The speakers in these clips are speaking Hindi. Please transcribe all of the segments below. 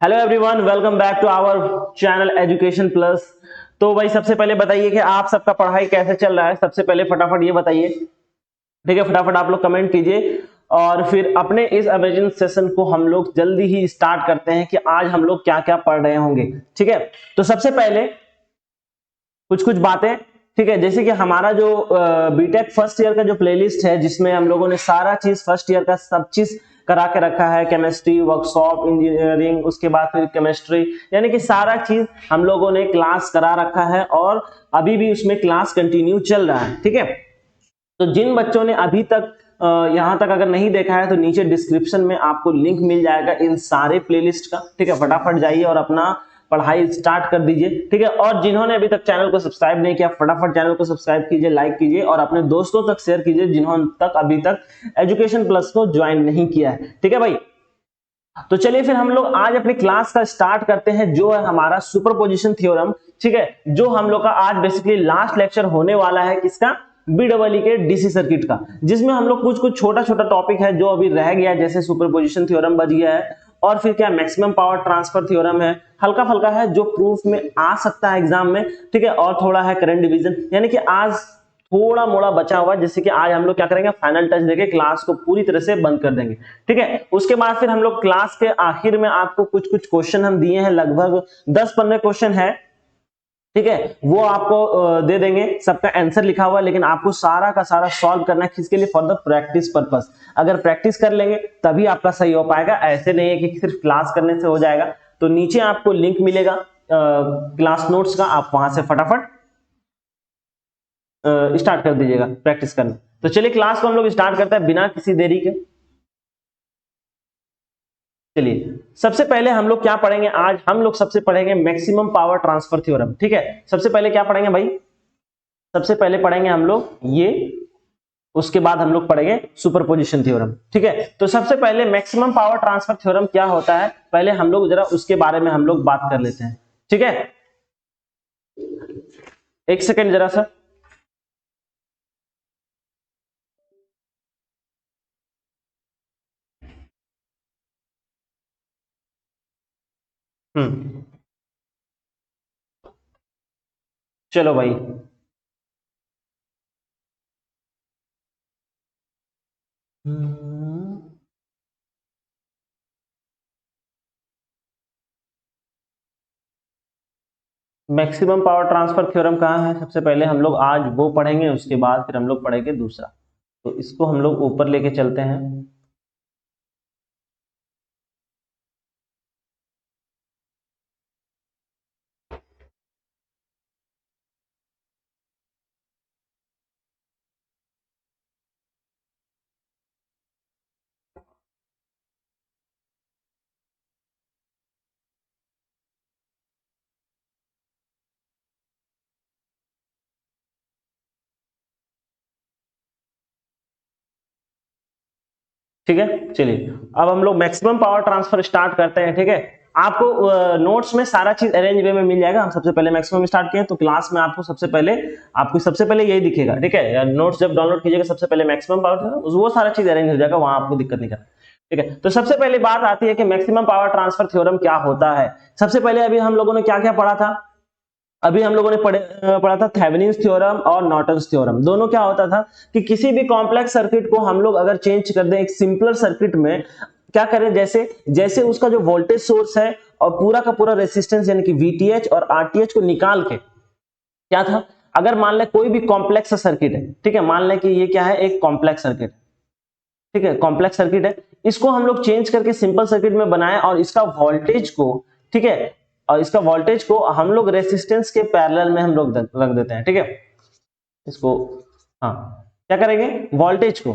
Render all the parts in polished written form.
Hello everyone, welcome back to our channel education plus. तो भाई सबसे पहले बताइए कि आप सबका पढ़ाई कैसे चल रहा है। सबसे पहले फटाफट ये बताइए, ठीक है। फटाफट आप लोग कमेंट कीजिए और फिर अपने इस अमेजिंग सेशन को हम लोग जल्दी ही स्टार्ट करते हैं कि आज हम लोग क्या क्या पढ़ रहे होंगे, ठीक है। तो सबसे पहले कुछ कुछ बातें, ठीक है। जैसे कि हमारा जो बीटेक फर्स्ट ईयर का जो प्लेलिस्ट है, जिसमें हम लोगों ने सारा चीज फर्स्ट ईयर का सब चीज करा के रखा है, केमिस्ट्री वर्कशॉप, इंजीनियरिंग, उसके बाद फिर केमिस्ट्री, यानी कि सारा चीज हम लोगों ने क्लास करा रखा है और अभी भी उसमें क्लास कंटिन्यू चल रहा है, ठीक है। तो जिन बच्चों ने अभी तक यहां तक अगर नहीं देखा है तो नीचे डिस्क्रिप्शन में आपको लिंक मिल जाएगा इन सारे प्लेलिस्ट का, ठीक है। फटाफट जाइए और अपना पढ़ाई स्टार्ट कर दीजिए, ठीक है। और जिन्होंने अभी तक चैनल को सब्सक्राइब नहीं किया, फटाफट चैनल को सब्सक्राइब कीजिए, लाइक कीजिए और अपने दोस्तों तक शेयर कीजिए जिन्होंने तक अभी तक एजुकेशन प्लस को ज्वाइन नहीं किया है, ठीक है भाई। तो चलिए फिर हम लोग आज अपनी क्लास का स्टार्ट करते हैं, जो है हमारा सुपरपोजिशन थ्योरम, ठीक है। जो हम लोग का आज बेसिकली लास्ट लेक्चर होने वाला है, किसका? बीडब्ल्यू के डीसी सर्किट का, जिसमें हम लोग कुछ कुछ छोटा छोटा टॉपिक है जो अभी रह गया, जैसे सुपरपोजिशन थ्योरम बच गया है और फिर क्या मैक्सिमम पावर ट्रांसफर थ्योरम है, हल्का फुल्का है जो प्रूफ में आ सकता है एग्जाम में, ठीक है। और थोड़ा है करंट डिवीजन, यानी कि आज थोड़ा मोड़ा बचा हुआ, जैसे कि आज हम लोग क्या करेंगे, फाइनल टच देके क्लास को पूरी तरह से बंद कर देंगे, ठीक है। उसके बाद फिर हम लोग क्लास के आखिर में आपको कुछ कुछ क्वेश्चन हम दिए हैं, लगभग 10-15 क्वेश्चन है, ठीक है। वो आपको दे देंगे, सबका आंसर लिखा हुआ है, लेकिन आपको सारा का सारा सॉल्व करना है, किसके लिए? For the practice purpose. अगर प्रैक्टिस कर लेंगे तभी आपका सही हो पाएगा, ऐसे नहीं है कि सिर्फ क्लास करने से हो जाएगा। तो नीचे आपको लिंक मिलेगा क्लास नोट्स का, आप वहां से फटाफट स्टार्ट कर दीजिएगा प्रैक्टिस करना। तो चलिए क्लास को हम लोग स्टार्ट करते हैं बिना किसी देरी के। चलिए सबसे पहले हम लोग क्या पढ़ेंगे आज? हम लोग सबसे पढ़ेंगे मैक्सिमम पावर ट्रांसफर थ्योरम, ठीक है। सबसे पहले क्या पढ़ेंगे भाई? सबसे पहले पढ़ेंगे हम लोग ये, उसके बाद हम लोग पढ़ेंगे सुपरपोजिशन थ्योरम, ठीक है। तो सबसे पहले मैक्सिमम पावर ट्रांसफर थ्योरम क्या होता है, पहले हम लोग जरा उसके बारे में हम लोग बात कर लेते हैं, ठीक है। एक सेकेंड जरा सा। चलो भाई, मैक्सिमम पावर ट्रांसफर थ्योरम कहाँ है? सबसे पहले हम लोग आज वो पढ़ेंगे, उसके बाद फिर हम लोग पढ़ेंगे दूसरा। तो इसको हम लोग ऊपर लेके चलते हैं। ठीक है, चलिए अब हम लोग मैक्सिमम पावर ट्रांसफर स्टार्ट करते हैं, ठीक है। आपको नोट्स में सारा चीज अरेंज वे में मिल जाएगा। हम सबसे पहले मैक्सिमम स्टार्ट किए तो क्लास में आपको सबसे पहले यही दिखेगा, ठीक है। नोट्स जब डाउनलोड कीजिएगा सबसे पहले मैक्सिमम पावर, वो सारा चीज अरेंज हो जाएगा, वहां आपको दिक्कत नहीं करना, ठीक है। तो सबसे पहले बात आती है कि मैक्सिमम पावर ट्रांसफर थ्योरम क्या होता है। सबसे पहले अभी हम लोगों ने क्या क्या पढ़ा था? अभी हम लोगों ने पढ़ा था थेवेनिन्स थ्योरम और नॉर्टन्स थ्योरम। दोनों क्या होता था कि किसी भी कॉम्प्लेक्स सर्किट को हम लोग अगर चेंज कर दें एक सिंपलर सर्किट में, क्या करें, जैसे जैसे उसका जो वोल्टेज सोर्स है और पूरा का पूरा रेसिस्टेंस यानी कि वीटीएच और आरटीएच को निकाल के, क्या था, अगर मान लें कोई भी कॉम्प्लेक्स सर्किट है, ठीक है, मान लें कि ये क्या है, एक कॉम्प्लेक्स सर्किट, ठीक है, कॉम्प्लेक्स सर्किट है, इसको हम लोग चेंज करके सिंपल सर्किट में बनाए और इसका वोल्टेज को, ठीक है, और इसका वोल्टेज को हम लोग रेसिस्टेंस के पैरेलल में हम लोग रख देते हैं, ठीक है। इसको, हाँ, क्या करेंगे, वोल्टेज को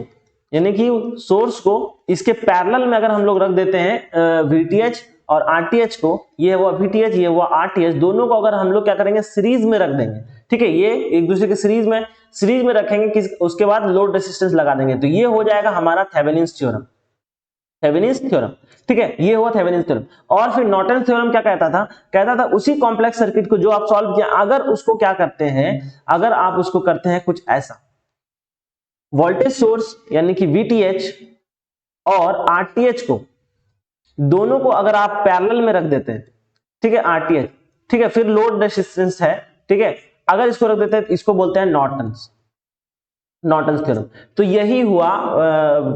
यानी कि सोर्स को इसके पैरेलल में अगर हम लोग रख देते हैं वीटीएच और आरटीएच को, ये हुआ वीटीएच, ये हुआ आरटीएच, दोनों को अगर हम लोग क्या करेंगे, सीरीज में रख देंगे, ठीक है। ये एक दूसरे के सीरीज में रखेंगे, उसके बाद लोड रेसिस्टेंस लगा देंगे, तो ये हो जाएगा हमारा थेवेनिन्स थ्योरम, थेवेनिन्स थ्योरम, ठीक है। ये हुआ थेवेनिन्स थ्योरम। और फिर नॉर्टन थ्योरम क्या कहता था? कहता था उसी कॉम्प्लेक्स सर्किट को जो आप सॉल्व किया, अगर उसको क्या करते हैं, अगर आप उसको करते हैं कुछ ऐसा, वोल्टेज सोर्स यानी कि वीटीएच और आरटीएच को दोनों को अगर आप पैरेलल में रख देते हैं, ठीक है, आरटीएच, ठीक है, फिर लोड रेसिस्टेंस है, ठीक है, अगर इसको रख देते हैं इसको बोलते हैं नॉर्टन्स थ्योरम। तो यही हुआ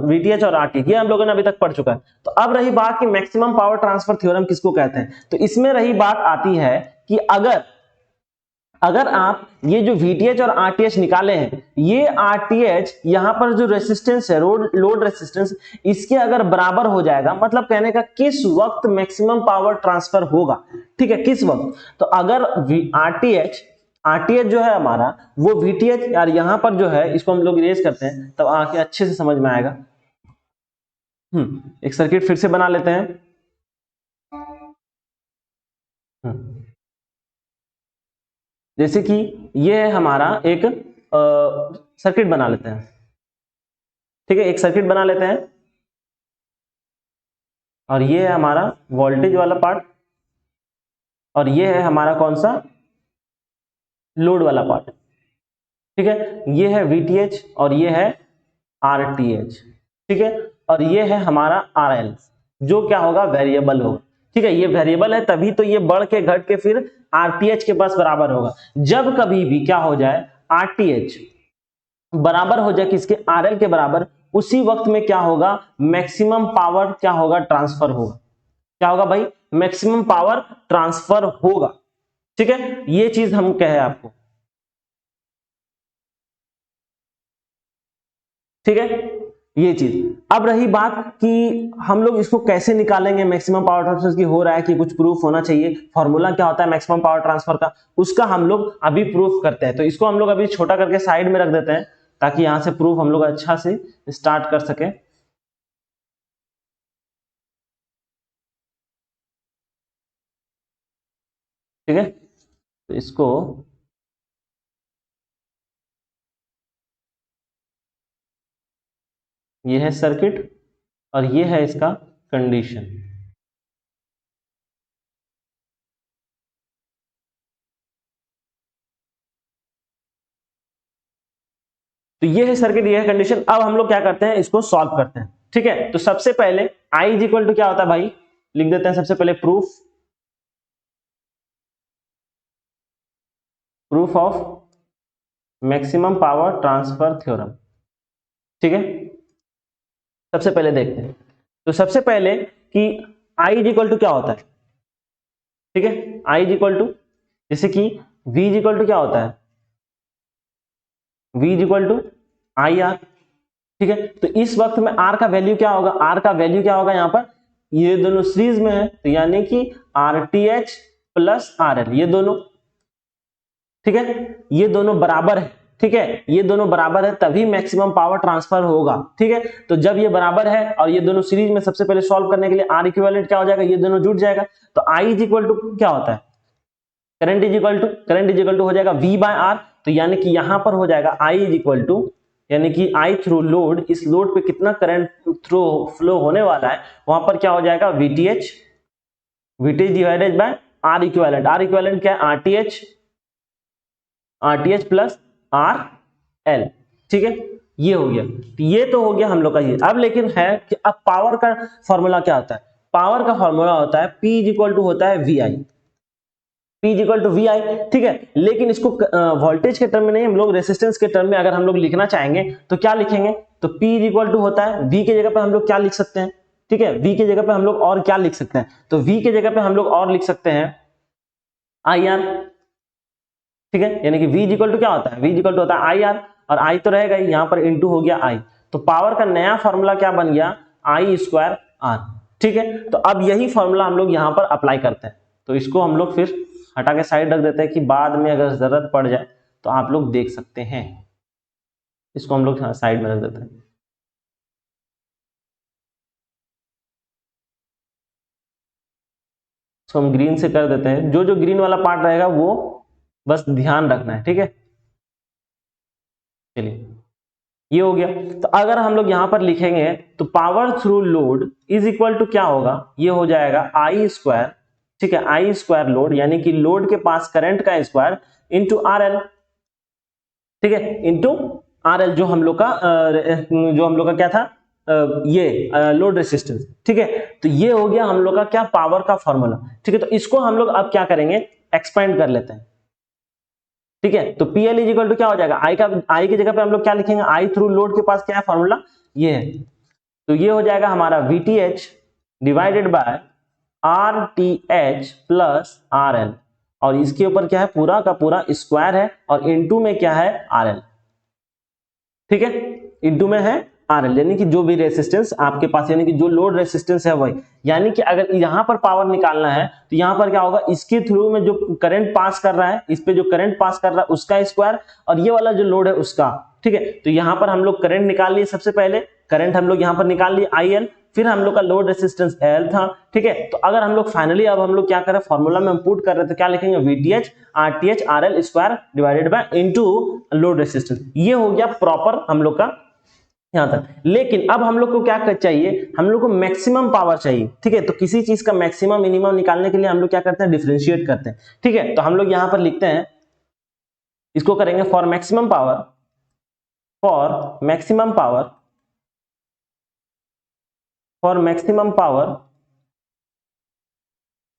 वीटीएच और आरटीएच, ये हम लोगों ने अभी तक पढ़ चुका है। तो अब रही बात कि मैक्सिमम पावर ट्रांसफर थ्योरम किसको कहते हैं, तो इसमें रही बात आती है कि अगर आप ये जो वीटीएच और आरटीएच निकाले हैं, ये आरटीएच यहां पर जो रेसिस्टेंस है, लोड रेसिस्टेंस, इसके अगर बराबर हो जाएगा, मतलब कहने का किस वक्त मैक्सिमम पावर ट्रांसफर होगा, ठीक है, किस वक्त। तो अगर आरटीएच जो है हमारा वो वीटीएच, यार यहां पर जो है इसको हम लोग इरेज करते हैं तब आके अच्छे से समझ में आएगा। एक सर्किट फिर से बना लेते हैं। जैसे कि ये है हमारा एक सर्किट बना लेते हैं, ठीक है, एक सर्किट बना लेते हैं, और ये है हमारा वोल्टेज वाला पार्ट, और ये है हमारा कौन सा, लोड वाला पार्ट, ठीक है, ये है वीटीएच और ये है आरटीएच, ठीक है, और ये है हमारा आरएल, जो क्या होगा, वेरिएबल होगा, ठीक है, ये वेरिएबल है तभी तो ये बढ़ के घट के फिर आरटीएच के पास बराबर होगा। जब कभी भी क्या हो जाए, आरटीएच बराबर हो जाए किसके, आरएल के बराबर, उसी वक्त में क्या होगा, मैक्सिमम पावर क्या होगा, ट्रांसफर होगा। क्या होगा भाई, मैक्सिमम पावर ट्रांसफर होगा, ठीक है, ये चीज हम कहे आपको, ठीक है, ये चीज। अब रही बात कि हम लोग इसको कैसे निकालेंगे, मैक्सिमम पावर ट्रांसफर की हो रहा है कि कुछ प्रूफ होना चाहिए, फॉर्मूला क्या होता है मैक्सिमम पावर ट्रांसफर का, उसका हम लोग अभी प्रूफ करते हैं। तो इसको हम लोग अभी छोटा करके साइड में रख देते हैं ताकि यहां से प्रूफ हम लोग अच्छा से स्टार्ट कर सके। ठीक है, तो इसको ये है सर्किट और ये है इसका कंडीशन। तो ये है सर्किट, ये है कंडीशन। अब हम लोग क्या करते हैं, इसको सॉल्व करते हैं, ठीक है। तो सबसे पहले I इज इक्वल टू क्या होता है भाई, लिख देते हैं सबसे पहले proof of maximum power transfer theorem, ठीक है। सबसे पहले देखते हैं, तो सबसे पहले कि I इज इक्वल टू क्या होता है, ठीक है, I इज इक्वल टू, जैसे कि V इज इक्वल टू क्या होता है, V is equal to I R, ठीक है। तो इस वक्त में R का वैल्यू क्या होगा, R का वैल्यू क्या होगा, यहां पर ये दोनों सीरीज में है, तो यानी कि RTH प्लस RL, ये दोनों, ठीक है, ये दोनों बराबर है, ठीक है, ये दोनों बराबर है तभी मैक्सिमम पावर ट्रांसफर होगा, ठीक है। तो जब ये बराबर है और ये दोनों सीरीज में, सबसे पहले सॉल्व करने के लिए R इक्विवेलेंट क्या हो जाएगा, ये दोनों जुड़ जाएगा। तो I इज इक्वल टू क्या होता है, करंट इज इक्वल टू हो जाएगा V बाय R, तो यानी कि यहां पर हो जाएगा I इज इक्वल टू, यानी कि I थ्रू लोड, इस लोड पे कितना करंट थ्रू फ्लो होने वाला है, वहां पर क्या हो जाएगा, VTH divided by R equivalent क्या है, RTH प्लस RL, ठीक है, ये हो गया। ये तो हो गया हम लोग का ये। अब लेकिन है कि अब पावर का फॉर्मूला क्या होता है, पावर का फॉर्मूला होता है P इज इक्वल टू होता है VI, P is equal to VI, ठीक है। लेकिन इसको वोल्टेज के टर्म में नहीं, हम लोग रेसिस्टेंस के टर्म में अगर हम लोग लिखना चाहेंगे तो क्या लिखेंगे, तो P इज इक्वल टू होता है, V के जगह पे हम लोग क्या लिख सकते हैं, ठीक है, V की जगह पे हम लोग और क्या लिख सकते हैं, तो V की जगह पे हम लोग और लिख सकते हैं IR, ठीक है, यानी कि V इज इक्वल टू क्या होता है, V इज इक्वल टू होता है IR, और I तो रहेगा ही, यहां पर इंटू हो गया I, तो पावर का नया फॉर्मूला क्या बन गया, I स्क्वायर R, ठीक है। तो अब यही फॉर्मूला हम लोग यहां पर अप्लाई करते हैं, तो इसको हम लोग फिर हटा के साइड रख देते हैं कि बाद में अगर जरूरत पड़ जाए तो आप लोग देख सकते हैं। इसको हम लोग साइड में रख देते हैं। इसको हम ग्रीन से कर देते हैं, जो जो ग्रीन वाला पार्ट रहेगा वो बस ध्यान रखना है, ठीक है। चलिए ये हो गया। तो अगर हम लोग यहां पर लिखेंगे तो power through load is equal to क्या होगा, ये हो जाएगा I स्क्वायर, ठीक है, I स्क्वायर लोड, यानी कि लोड के पास करंट का स्क्वायर इंटू RL, ठीक है, इंटू RL, जो हम लोग का क्या था, ये लोड रेसिस्टेंस। ठीक है, तो ये हो गया हम लोग का क्या, पावर का फॉर्मूला। ठीक है, तो इसको हम लोग अब क्या करेंगे, एक्सपेंड कर लेते हैं। ठीक है, तो PL इज इक्वल टू क्या हो जाएगा, आई की जगह पे हम लोग क्या लिखेंगे, आई थ्रू लोड के पास क्या है फॉर्मूला, ये है। तो ये हो जाएगा हमारा VTH divided by RTH plus RL, और इसके ऊपर क्या है, पूरा का पूरा स्क्वायर है, और इनटू में क्या है, RL। ठीक है, इनटू में है RL, यानी कि जो भी रेसिस्टेंस आपके पास, यानी कि जो लोड रेसिस्टेंस है वही। यानी कि अगर यहां पर पावर निकालना है तो यहां पर क्या होगा, इसके थ्रू में जो करंट पास कर रहा है, इस पे जो करंट पास कर रहा है उसका स्क्वायर, और ये वाला जो लोड है उसका। ठीक है, तो यहां पर हम लोग करंट निकाल लिए, सबसे पहले करंट हम लोग यहां पर निकाल लिए IL, फिर हम लोग का लोड रेसिस्टेंस L था। ठीक है, तो अगर हम लोग फाइनली अब हम लोग क्या करें, फॉर्मूला में हम पुट कर रहे हैं, तो क्या लिखेंगे, VTH RTH RL square divided by into load resistance. ये हो गया प्रॉपर हम लोग का यहां तक। लेकिन अब हम लोग को क्या चाहिए, हम लोग को मैक्सिमम पावर चाहिए। ठीक है, तो किसी चीज का मैक्सिमम मिनिमम निकालने के लिए हम लोग क्या करते हैं, डिफरेंशिएट करते हैं। ठीक है, तो हम लोग यहां पर लिखते हैं, इसको करेंगे for maximum power, for maximum power, for maximum power.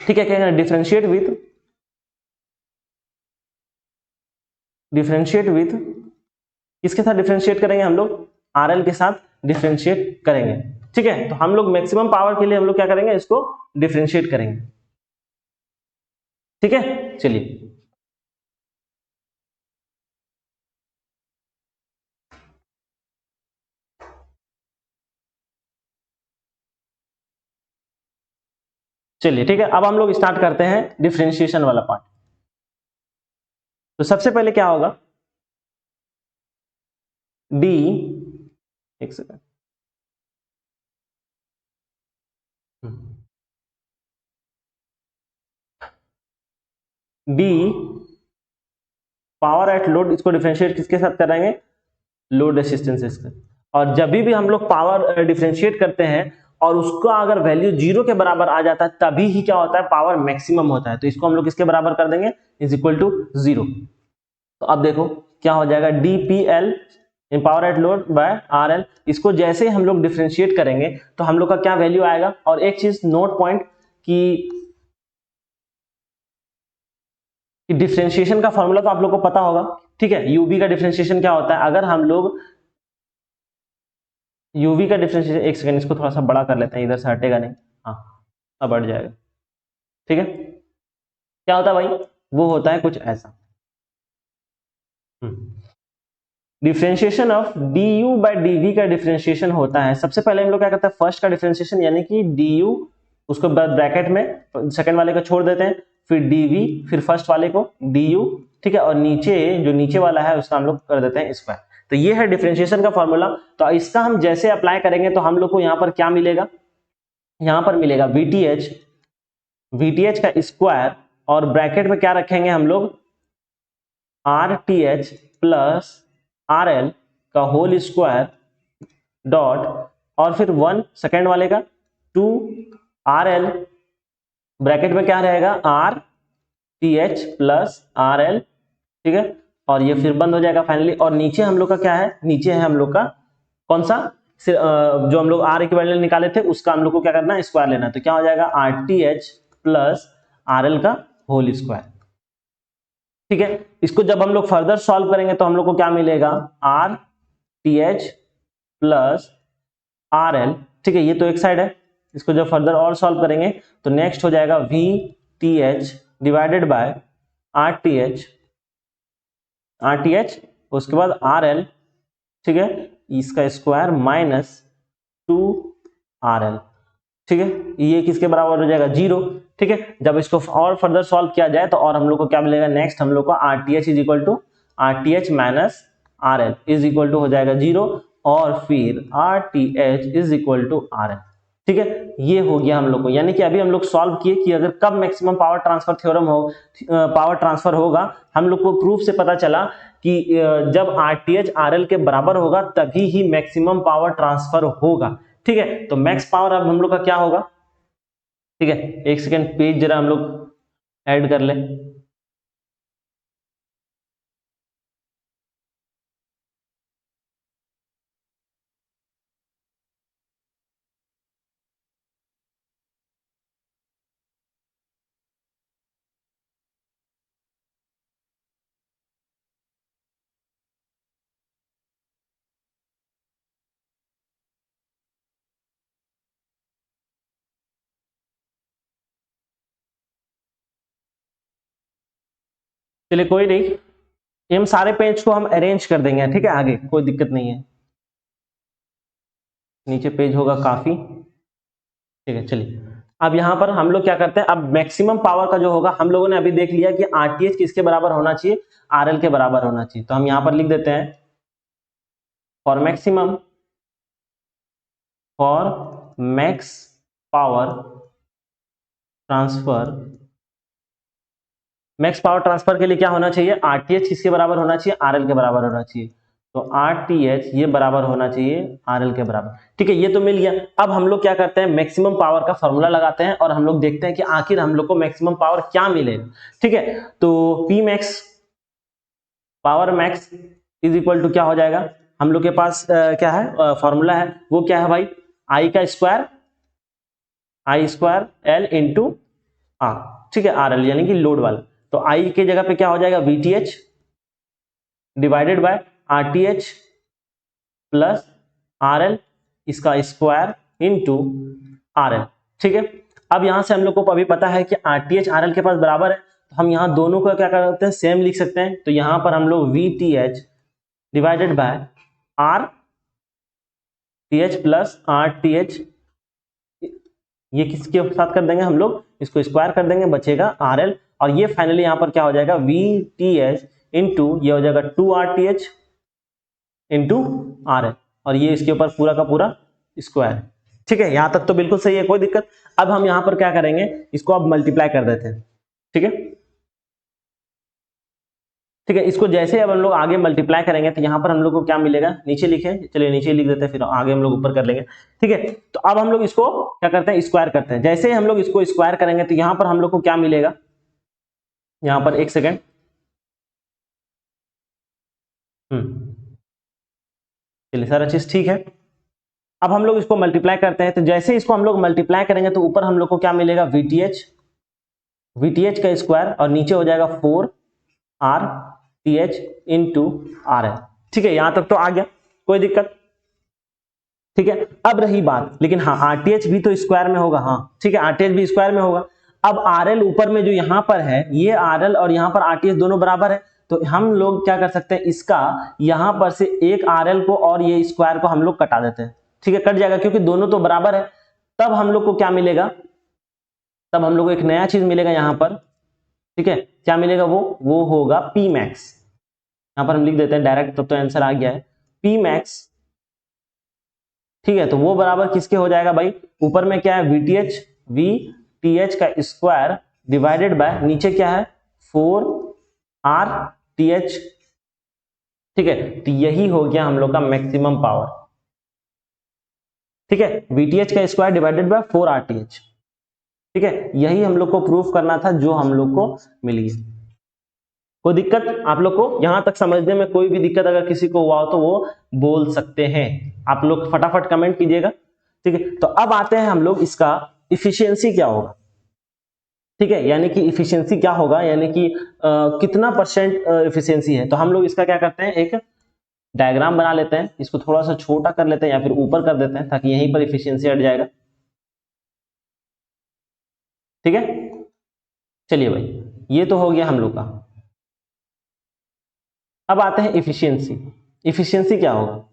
ठीक है, कहेंगे डिफरेंशिएट विथ, डिफरेंशिएट विथ, किसके साथ डिफरेंशिएट करेंगे हम लोग, RL के साथ डिफरेंशिएट करेंगे। ठीक है, तो हम लोग मैक्सिमम पावर के लिए हम लोग क्या करेंगे, इसको डिफरेंशिएट करेंगे। ठीक है, चलिए चलिए ठीक है, अब हम लोग स्टार्ट करते हैं डिफरेंशिएशन वाला पार्ट। तो सबसे पहले क्या होगा, डी, एक second, D power at load, इसको डिफरेंशिएट किसके साथ कराएंगे, लोड रेसिस्टेंसेस का। और जब भी हम लोग पावर डिफरेंशिएट करते हैं और उसका अगर वैल्यू 0 के बराबर आ जाता है, तभी ही क्या होता है, पावर मैक्सिमम होता है। तो इसको हम लोग किसके बराबर कर देंगे, इज इक्वल टू 0। तो अब देखो क्या हो जाएगा, DPL in power at load by RL। इसको जैसे हम लोग डिफरेंशिएट करेंगे तो हम लोग का क्या वैल्यू आएगा। और एक चीज नोट पॉइंट कि डिफरेंशिएशन का फॉर्मूला तो आप लोग को पता होगा। ठीक है, यूवी का डिफरेंशिएशन क्या होता है, अगर हम लोग यूवी का डिफरेंशिएशन, एक सेकंड इसको थोड़ा सा बड़ा कर लेते हैं, इधर से हटेगा नहीं, हाँ अब बढ़ जाएगा। ठीक है, क्या होता है भाई, वो होता है कुछ ऐसा, differentiation of du by dv का डिफरेंशिएशन होता है। सबसे पहले हम लोग क्या करते हैं, फर्स्ट का डिफरेंशिएशन यानी कि du, उसको ब्रैकेट में सेकंड वाले को छोड़ देते हैं, फिर dv, फिर फर्स्ट वाले को du। ठीक है, और नीचे जो नीचे वाला है उसका हम लोग कर देते हैं स्क्वायर। तो ये है डिफरेंशिएशन का फॉर्मूला। तो इसका हम जैसे अप्लाई करेंगे तो हम लोग को यहाँ पर क्या मिलेगा, यहाँ पर मिलेगा VTH का स्क्वायर, और ब्रैकेट में क्या रखेंगे हम लोग, RTH प्लस RL का होल स्क्वायर डॉट, और फिर 1 सेकेंड वाले का 2 RL, ब्रैकेट में क्या रहेगा, RTH प्लस RL। ठीक है, और ये फिर बंद हो जाएगा फाइनली। और नीचे हम लोग का क्या है, नीचे है हम लोग का कौन सा, जो हम लोग R इक्विवेलेंट निकाले थे उसका हम लोग को क्या करना है, स्क्वायर लेना है। तो क्या हो जाएगा, RTH प्लस RL का होल स्क्वायर। ठीक है, इसको जब हम लोग फर्दर सॉल्व करेंगे तो हम लोग को क्या मिलेगा, RTH प्लस RL। ठीक है, ये तो एक साइड है, इसको जब फर्दर और सॉल्व करेंगे तो नेक्स्ट हो जाएगा VTH डिवाइडेड बाय RTH, उसके बाद RL। ठीक है, इसका स्क्वायर माइनस 2RL। ठीक है, ये किसके बराबर हो जाएगा, 0। ठीक है, जब इसको और फर्दर सॉल्व किया जाए तो और हम लोग को क्या मिलेगा, नेक्स्ट हम लोग को RTH is equal to RTH minus RL is equal to हो जाएगा 0, और फिर RTH is equal to RL। ठीक है, ये हो गया हम लोग को, यानी कि अभी हम लोग सॉल्व किए कि अगर कब मैक्सिमम पावर ट्रांसफर थ्योरम हो, पावर ट्रांसफर होगा, हम लोग को प्रूफ से पता चला कि जब RTH RL के बराबर होगा तभी ही मैक्सिमम पावर ट्रांसफर होगा। ठीक है, तो मैक्स पावर अब हम लोग का क्या होगा। ठीक है, एक सेकेंड पेज जरा हम लोग ऐड कर ले। चलिए कोई नहीं, ये हम सारे पेज को हम अरेंज कर देंगे, ठीक है, आगे कोई दिक्कत नहीं है, नीचे पेज होगा काफी, ठीक है। चलिए अब यहां पर हम लोग क्या करते हैं, अब मैक्सिमम पावर का जो होगा, हम लोगों ने अभी देख लिया कि आरटीएच किसके बराबर होना चाहिए, आरएल के बराबर होना चाहिए। तो हम यहां पर लिख देते हैं for maximum, for max power transfer, max power transfer के लिए क्या होना चाहिए, आरटीएच किसके बराबर होना चाहिए, आरएल के बराबर होना चाहिए। तो आरटीएच ये बराबर होना चाहिए आरएल के बराबर, ठीक है, ये तो मिल गया। अब हम लोग क्या करते हैं, मैक्सिमम पावर का फॉर्मूला लगाते हैं और हम लोग देखते हैं कि आखिर हम लोग को मैक्सिमम पावर क्या मिलेगा, ठीक है। तो P max, power max is equal to क्या हो जाएगा, हम लोग के पास क्या है फॉर्मूला है, वो क्या है भाई, आई का square, I square L into R, ठीक है, आर एल यानी कि लोड वाला। तो आई की जगह पे क्या हो जाएगा, VTH divided bye RTH plus RL, इसका स्क्वायर इंटू आरएल, ठीक है। अब यहां से हम लोग को अभी पता है कि आरटीएच आरएल के पास बराबर है, तो हम यहां दोनों को क्या कर सकते हैं, सेम लिख सकते हैं। तो यहां पर हम लोग VTH divided by R TH plus R TH, ये किसके साथ कर देंगे हम लोग, इसको स्क्वायर कर देंगे, बचेगा आरएल, और ये फाइनली यहां पर क्या हो जाएगा, वी टी एच इंटू ये हो जाएगा 2 RTH इंटू आरएल, और ये इसके ऊपर पूरा का पूरा स्क्वायर, ठीक है। यहां तक तो बिल्कुल सही है, कोई दिक्कत। अब हम यहां पर क्या करेंगे, इसको अब मल्टीप्लाई कर देते हैं, ठीक है, ठीक है। इसको जैसे अब हम लोग आगे मल्टीप्लाई करेंगे तो यहां पर हम लोग को क्या मिलेगा, नीचे लिखे, चलिए नीचे लिख देते हैं, फिर आगे हम लोग ऊपर कर लेंगे, ठीक है। तो अब हम लोग इसको क्या करते हैं, स्क्वायर करते हैं। जैसे ही हम लोग इसको स्क्वायर करेंगे तो यहां पर हम लोग को क्या मिलेगा, यहां पर एक सेकेंड, चलिए सारा चीज ठीक है। अब हम लोग इसको मल्टीप्लाई करते हैं, तो जैसे इसको हम लोग मल्टीप्लाई करेंगे तो ऊपर हम लोग को क्या मिलेगा, वीटीएच, वीटीएच का स्क्वायर, और नीचे हो जाएगा 4 RTH इंटू आरएल, ठीक है। यहां तक तो आ गया, कोई दिक्कत, ठीक है। अब रही बात, लेकिन हाँ आरटीएच भी तो स्क्वायर में होगा, हाँ ठीक है, आरटीएच भी स्क्वायर में होगा। अब आरएल ऊपर में जो यहां पर है, ये आरएल और यहां पर आरटीएच दोनों बराबर है, तो हम लोग क्या कर सकते हैं, इसका यहां पर से एक आरएल को और ये स्क्वायर को हम लोग कटा देते हैं, ठीक है, कट जाएगा क्योंकि दोनों तो बराबर है। तब हम लोग को क्या मिलेगा, तब हम लोग को एक नया चीज मिलेगा यहां पर, ठीक है, क्या मिलेगा, वो होगा पी मैक्स। यहां पर हम लिख देते हैं डायरेक्ट, तब तो आंसर आ गया है, पी मैक्स, ठीक है। तो वो बराबर किसके हो जाएगा भाई, ऊपर में क्या है, वीटीएच, वी टी एच का स्क्वायर डिवाइडेड बाय नीचे क्या है, 4 RTH, ठीक है। तो यही हो गया हम लोग का मैक्सिमम पावर, ठीक है, वीटीएच का स्क्वायर डिवाइडेड बाय 4 RTH, ठीक है। यही हम लोग को प्रूफ करना था, जो हम लोग को मिल गया। कोई दिक्कत आप लोग को यहां तक समझने में, कोई भी दिक्कत अगर किसी को हुआ हो तो वो बोल सकते हैं, आप लोग फटाफट कमेंट कीजिएगा, ठीक है। तो अब आते हैं हम लोग, इसका इफिशियंसी क्या होगा, ठीक है, यानी कि इफिशियंसी क्या होगा, यानी कि कितना परसेंट इफिशियंसी है। तो हम लोग इसका क्या करते हैं, एक डायग्राम बना लेते हैं, इसको थोड़ा सा छोटा कर लेते हैं या फिर ऊपर कर देते हैं, ताकि यहीं पर इफिशियंसी हट जाएगा, ठीक है। चलिए भाई, ये तो हो गया हम लोग का। अब आते हैं इफिशियंसी, इफिशियंसी क्या होगा,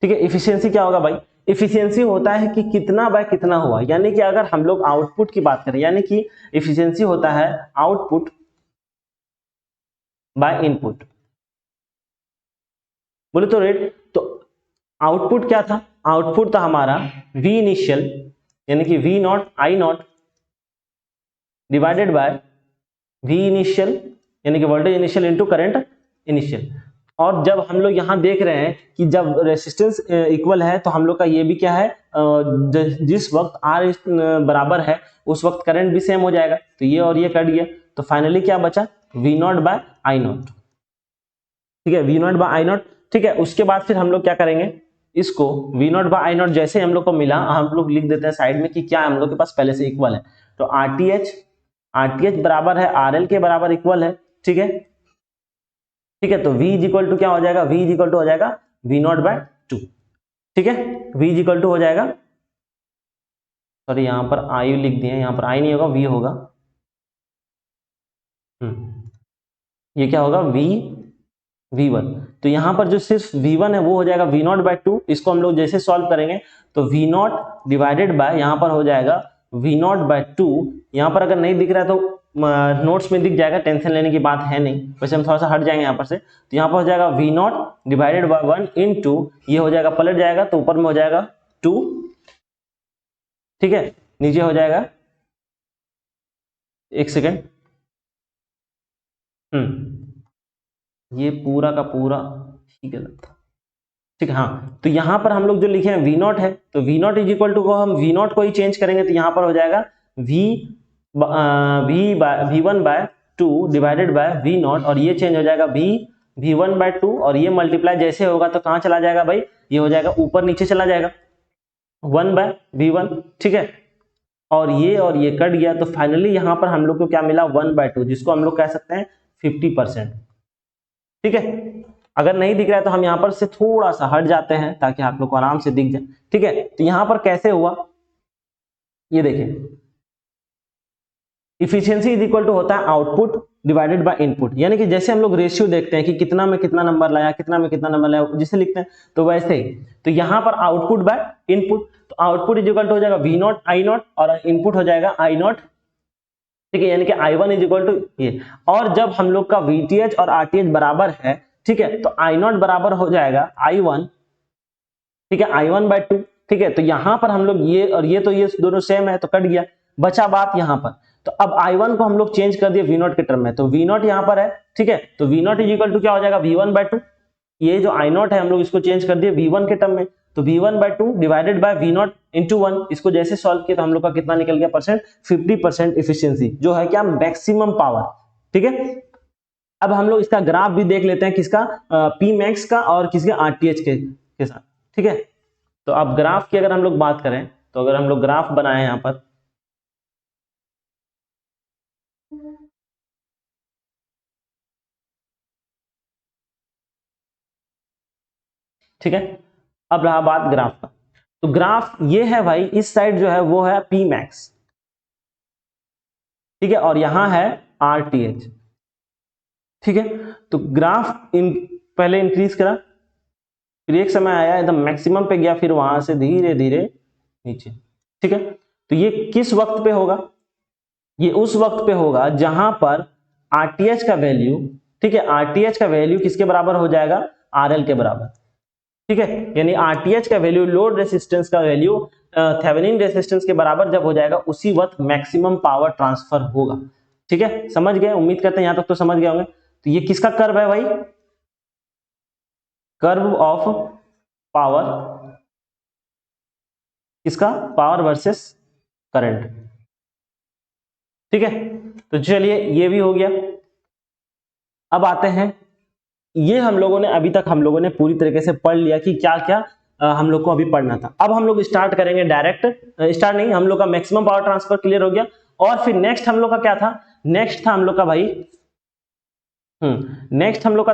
ठीक है। इफिशियंसी क्या होगा भाई, इफिशियंसी होता है कि कितना बाय कितना हुआ, यानी कि अगर हम लोग आउटपुट की बात करें, यानी कि इफिशियंसी होता है आउटपुट बाय इनपुट, बोले तो रेट। तो आउटपुट क्या था, आउटपुट था हमारा वी इनिशियल, यानी कि V naught I naught divided by V initial, यानी कि voltage initial into current initial. और जब हम लोग यहां देख रहे हैं कि जब रेसिस्टेंस इक्वल है, तो हम लोग का ये भी क्या है, जिस वक्त आर बराबर है उस वक्त करंट भी सेम हो जाएगा, तो ये और ये कट गया, तो फाइनली क्या बचा, V naught by I naught, ठीक है, V naught by I naught, ठीक है। उसके बाद फिर हम लोग क्या करेंगे, इसको V naught by I naught जैसे हम लोग को मिला, हम लोग लिख देते हैं साइड में कि क्या हम लोग के पास पहले से इक्वल है। तो आरटीएच, आरटीएच बराबर है आरएल के बराबर इक्वल है, ठीक है, ठीक है। तो V इज इक्वल टू क्या हो जाएगा, V इज इक्वल टू हो जाएगा V नॉट बाय 2, ठीक है, V इज इक्वल टू हो जाएगा, सॉरी यहाँ पर आई लिख दिए, यहाँ पर आई नहीं होगा, वी होगा। ये क्या होगा, V1। तो यहाँ पर जो सिर्फ V1 है वो हो जाएगा V0/2। इसको हम लोग जैसे सॉल्व करेंगे तो V0 डिवाइडेड बाय, यहाँ पर हो जाएगा V0/2। यहाँ पर अगर नहीं दिख रहा है तो नोट्स में दिख जाएगा, टेंशन लेने की बात है नहीं। वैसे हम थोड़ा सा हट जाएंगे यहाँ पर से, तो यहाँ पर हो जाएगा V0 डिवाइडेड बाय 1 इंटू, ये हो जाएगा पलट जाएगा तो ऊपर में हो जाएगा 2, ठीक है, नीचे हो जाएगा, एक सेकेंड, ये पूरा का पूरा ही गलत था, ठीक है। हाँ, तो यहां पर हम लोग जो लिखे हैं V0 है, तो V0 इज इक्वल टू को हम V0 को ही चेंज करेंगे तो यहां पर हो जाएगा V1/2 डिवाइडेड बाय V0, और ये चेंज हो जाएगा V1/2, और ये मल्टीप्लाई जैसे होगा तो कहां चला जाएगा भाई, ये हो जाएगा ऊपर नीचे चला जाएगा 1/V1, ठीक है। और ये कट गया, तो फाइनली यहां पर हम लोग को क्या मिला, 1/2, जिसको हम लोग कह सकते हैं 50%, ठीक है। अगर नहीं दिख रहा है तो हम यहाँ पर से थोड़ा सा हट जाते हैं ताकि आप लोग को आराम से दिख जाए, ठीक है। तो यहाँ पर कैसे हुआ, ये देखिए, इफिशियंसी इज इक्वल टू होता है आउटपुट डिवाइडेड बाय इनपुट, यानी कि जैसे हम लोग रेशियो देखते हैं कि कितना में कितना नंबर लाया, कितना में कितना नंबर लाया, जिसे लिखते हैं, तो वैसे ही तो यहाँ पर आउटपुट बाय इनपुट, तो आउटपुट इज इक्वल टू हो जाएगा V0 I0 और इनपुट हो जाएगा I0, ठीक है, यानी कि I1 इज इक्वल टू ये। और जब हम लोग का VTH और RTH बराबर है, ठीक है, तो I0 बराबर हो जाएगा I1, ठीक है, I1/2, ठीक है। तो यहां पर हम लोग ये और ये, तो ये दोनों सेम है तो कट गया, बचा बात यहां पर। तो अब I1 को हम लोग चेंज कर दिए V0 के टर्म में, तो V0 यहां पर है, ठीक है, तो V0 इज इक्वल टू क्या हो जाएगा, V1/2। ये जो I0 है हम लोग इसको चेंज कर दिए V1 के टर्म में, तो V1/2 divided by V0 into 1, इसको जैसे सॉल्व किया तो हम लोग का कितना निकल गया परसेंट, 50% इफिशियंसी, जो है क्या, मैक्सिमम पावर, ठीक है। अब हम लोग इसका ग्राफ भी देख लेते हैं, किसका, Pmax का और किसके, RTH के साथ, ठीक है। तो अब ग्राफ की अगर हम लोग बात करें, तो अगर हम लोग ग्राफ बनाए यहाँ पर, ठीक है, अब रहा बात ग्राफ का, तो ग्राफ ये है भाई, इस साइड जो है वो है Pmax, ठीक है, और यहां है RTH, ठीक है। तो ग्राफ पहले इंक्रीज करा, फिर एक समय आया एकदम मैक्सिमम पे गया, फिर वहां से धीरे धीरे नीचे, ठीक है। तो ये किस वक्त पे होगा, ये उस वक्त पे होगा जहां पर RTH का वैल्यू, ठीक है, RTH का वैल्यू किसके बराबर हो जाएगा, RL के बराबर, ठीक है। यानी RTH का वैल्यू, लोड रेसिस्टेंस का वैल्यू थेवेनिन रेसिस्टेंस के बराबर जब हो जाएगा, उसी वक्त मैक्सिमम पावर ट्रांसफर होगा, ठीक है। समझ गए, उम्मीद करते हैं यहां तक तो समझ गए होंगे। तो ये किसका कर्व है भाई, कर्व ऑफ पावर, किसका, पावर वर्सेस करंट, ठीक है। तो चलिए ये भी हो गया। अब आते हैं, ये हम लोगों ने अभी तक हम लोगों ने पूरी तरीके से पढ़ लिया कि क्या क्या हम लोग को अभी पढ़ना था। अब हम लोग स्टार्ट करेंगे डायरेक्ट, स्टार्ट नहीं, हम लोग का मैक्सिमम पावर ट्रांसफर क्लियर हो गया, और फिर नेक्स्ट हम लोग का क्या था, नेक्स्ट था हम लोग का भाई, नेक्स्ट हम लोग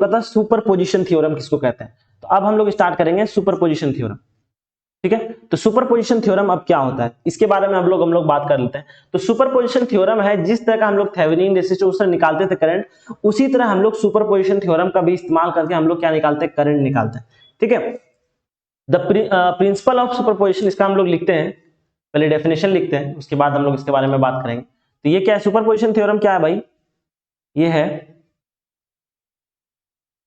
का था सुपरपोजिशन थ्योरम किसको कहते हैं। तो अब हम लोग स्टार्ट करेंगे सुपरपोजिशन थ्योरम, ठीक है। तो सुपरपोजिशन थ्योरम अब क्या होता है, इसके बारे में हम लोग बात कर लेते हैं। तो सुपरपोजिशन थ्योरम है, जिस तरह का हम लोग थेवेनिन रेजिस्टेंस से निकालते थे करंट, उसी तरह हम लोग सुपरपोजिशन थ्योरम का भी इस्तेमाल करके हम लोग क्या निकालते हैं, करंट निकालते हैं, ठीक है। द प्रिंसिपल ऑफ सुपरपोजिशन, इसका हम लोग लिखते हैं, पहले डेफिनेशन लिखते हैं, उसके बाद हम लोग इसके बारे में बात करेंगे। तो ये क्या है, सुपरपोजिशन थ्योरम क्या है भाई, ये है,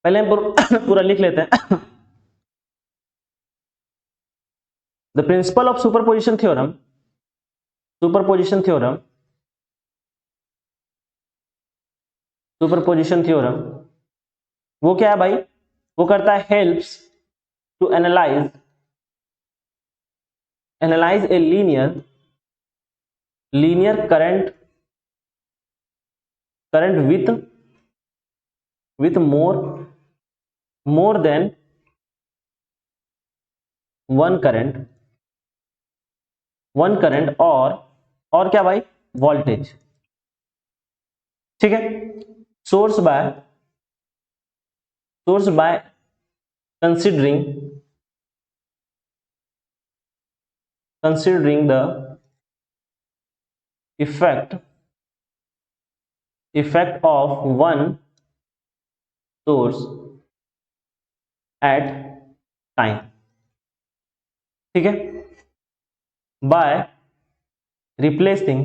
पहले हम पूरा लिख लेते हैं। The principle of superposition theorem, superposition theorem, superposition theorem वो क्या है भाई, वो करता है helps to analyse a linear current with more than one current और क्या भाई, वोल्टेज, ठीक है। Source by considering considering the effect of one source at time, ठीक है, by replacing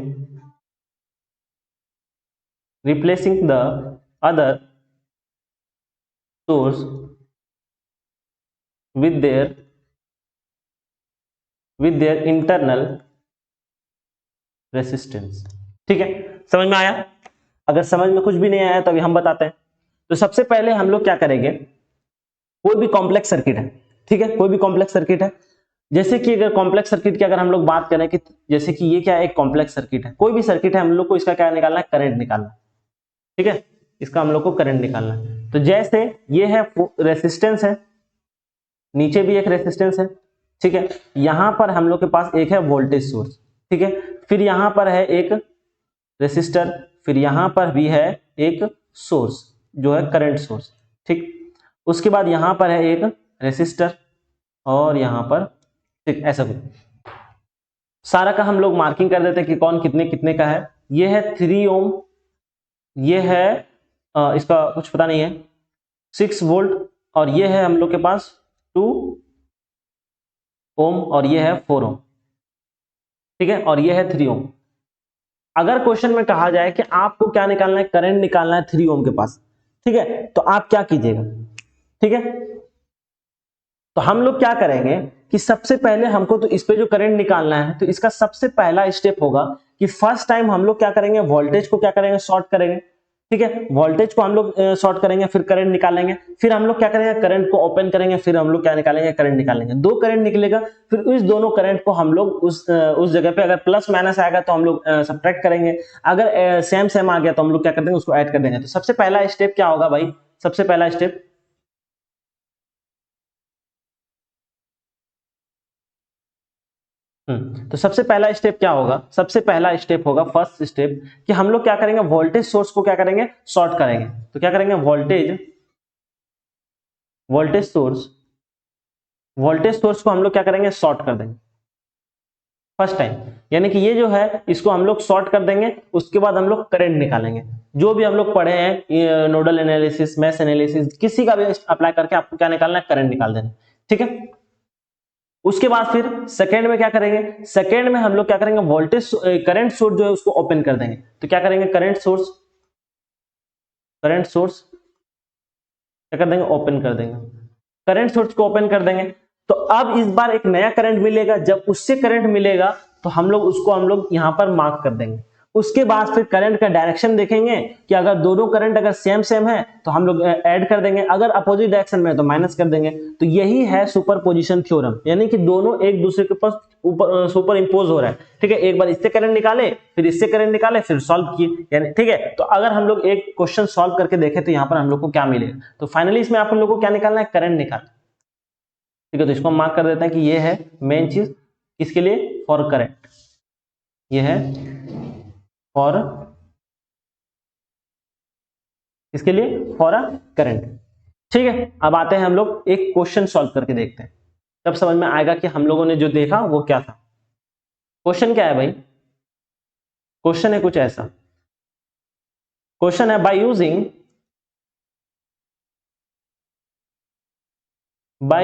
the other source with their internal resistance. ठीक है, समझ में आया? अगर समझ में कुछ भी नहीं आया तो अभी हम बताते हैं। तो सबसे पहले हम लोग क्या करेंगे, कोई भी कॉम्प्लेक्स सर्किट है, ठीक है, कोई भी कॉम्प्लेक्स सर्किट है, जैसे कि अगर कॉम्प्लेक्स सर्किट की अगर हम लोग बात करें कि जैसे कि ये क्या है, एक कॉम्प्लेक्स सर्किट है, कोई भी सर्किट है, हम लोग को इसका क्या निकालना है, करंट निकालना है, ठीक है, इसका हम लोग को करंट निकालना है। तो जैसे ये है रेसिस्टेंस है, नीचे भी एक रेसिस्टेंस है, ठीक है, यहां पर हम लोग के पास एक है वोल्टेज सोर्स, ठीक है, फिर यहां पर है एक रेसिस्टर, फिर यहां पर भी है एक सोर्स जो है करंट सोर्स, ठीक, उसके बाद यहां पर है एक रेसिस्टर और यहां पर, ठीक, ऐसा कुछ सारा का हम लोग मार्किंग कर देते हैं कि कौन कितने कितने का है। ये है 3 ओम, ये है इसका कुछ पता नहीं है 6 वोल्ट, और ये है हम लोग के पास 2 ओम, और ये है 4 ओम, ठीक है, और ये है 3 ओम। अगर क्वेश्चन में कहा जाए कि आपको क्या निकालना है, करंट निकालना है 3 ओम के पास, ठीक है, तो आप क्या कीजिएगा, ठीक है, तो हम लोग क्या करेंगे कि सबसे पहले हमको तो इस पे जो करंट निकालना है, तो इसका सबसे पहला स्टेप होगा कि फर्स्ट टाइम हम लोग क्या करेंगे, वोल्टेज को क्या करेंगे, शॉर्ट करेंगे, ठीक है, वोल्टेज को हम लोग शॉर्ट करेंगे, फिर करंट निकालेंगे, फिर हम लोग क्या करेंगे, करंट को ओपन करेंगे, फिर हम लोग क्या निकालेंगे, करंट निकालेंगे, 2 करंट निकलेगा, फिर इस दोनों करंट को हम लोग उस जगह पे अगर प्लस माइनस आएगा तो हम लोग सब्ट्रैक्ट करेंगे, अगर सेम सेम आ गया तो हम लोग क्या कर देंगे, उसको ऐड कर देंगे। तो सबसे पहला स्टेप क्या होगा भाई, सबसे पहला स्टेप, तो सबसे पहला स्टेप क्या होगा, सबसे पहला स्टेप होगा, फर्स्ट स्टेप, कि हम लोग क्या करेंगे, वोल्टेज सोर्स को क्या करेंगे, शॉर्ट करेंगे। तो क्या करेंगे, वोल्टेज सोर्स को हम लोग क्या करेंगे, शॉर्ट कर देंगे फर्स्ट टाइम, यानी कि ये जो है इसको हम लोग शॉर्ट कर देंगे, उसके बाद हम लोग करंट निकालेंगे। जो भी हम लोग पढ़े हैं नोडल एनालिसिस, मैश एनालिसिस, किसी का भी अप्लाई करके आपको क्या निकालना है, करंट निकाल देना, ठीक है। उसके बाद फिर सेकेंड में क्या करेंगे, सेकेंड में हम लोग क्या करेंगे, वोल्टेज करंट सोर्स जो है उसको ओपन कर देंगे। तो क्या करेंगे, करंट सोर्स क्या कर देंगे, ओपन कर देंगे, करंट सोर्स को ओपन कर देंगे। तो अब इस बार एक नया करंट मिलेगा, जब उससे करंट मिलेगा तो हम लोग यहां पर मार्क कर देंगे। उसके बाद फिर करंट का डायरेक्शन देखेंगे कि अगर दोनों करंट अगर सेम सेम है तो हम लोग ऐड कर देंगे, अगर अपोजिट डायरेक्शन में है तो माइनस कर देंगे। तो यही है सुपरपोजिशन थ्योरम, यानी कि दोनों एक दूसरे के पास ऊपर सुपर इंपोज हो रहा है, ठीक है, एक बार इससे करंट निकाले, फिर इससे करंट निकाले, फिर सॉल्व किए, यानी ठीक है। तो अगर हम लोग एक क्वेश्चन सॉल्व करके देखें तो यहाँ पर हम लोग को क्या मिलेगा, तो फाइनली इसमें आप लोगों को क्या निकालना है, करंट निकालना, ठीक है। तो इसको हम मार्क कर देते हैं कि ये है मेन चीज, किसके लिए, फॉर करंट, ये है फॉर, इसके लिए फॉर अ करंट, ठीक है। अब आते हैं हम लोग एक क्वेश्चन सॉल्व करके देखते हैं, तब समझ में आएगा कि हम लोगों ने जो देखा वो क्या था। क्वेश्चन क्या है भाई, क्वेश्चन है कुछ ऐसा, क्वेश्चन है by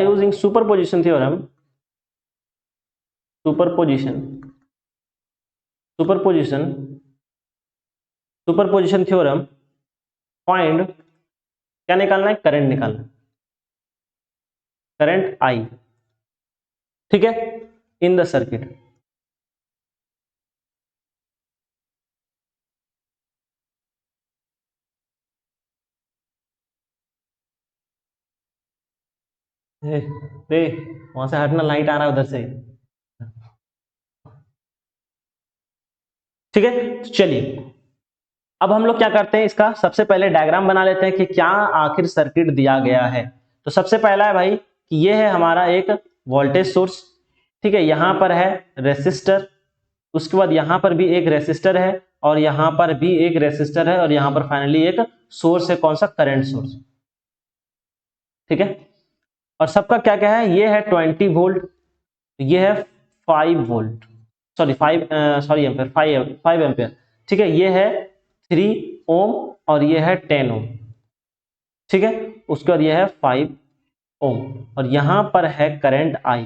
using superposition theorem, superposition superposition superposition theorem, find, क्या निकालना है, करंट निकालना है, करंट आई, ठीक है, इन द सर्किट। रे वहां से हटना, लाइट आ रहा है उधर से, ठीक है। तो चलिए अब हम लोग क्या करते हैं, इसका सबसे पहले डायग्राम बना लेते हैं कि क्या आखिर सर्किट दिया गया है। तो सबसे पहला है भाई कि ये है हमारा एक वोल्टेज सोर्स, ठीक है, यहां पर है रेसिस्टर, उसके बाद यहां पर भी एक रेसिस्टर है, और यहां पर भी एक रेसिस्टर है, और यहां पर फाइनली एक सोर्स है, कौन सा, करंट सोर्स, ठीक है। और सबका क्या क्या है, ये है 20 वोल्ट, ये है 5 volt, sorry 5 sorry ampere, 5 ampere, ठीक है। ये है 3 ओम और ये है 10 ओम, ठीक है। उसके बाद ये है 5 ओम और यहां पर है करंट I।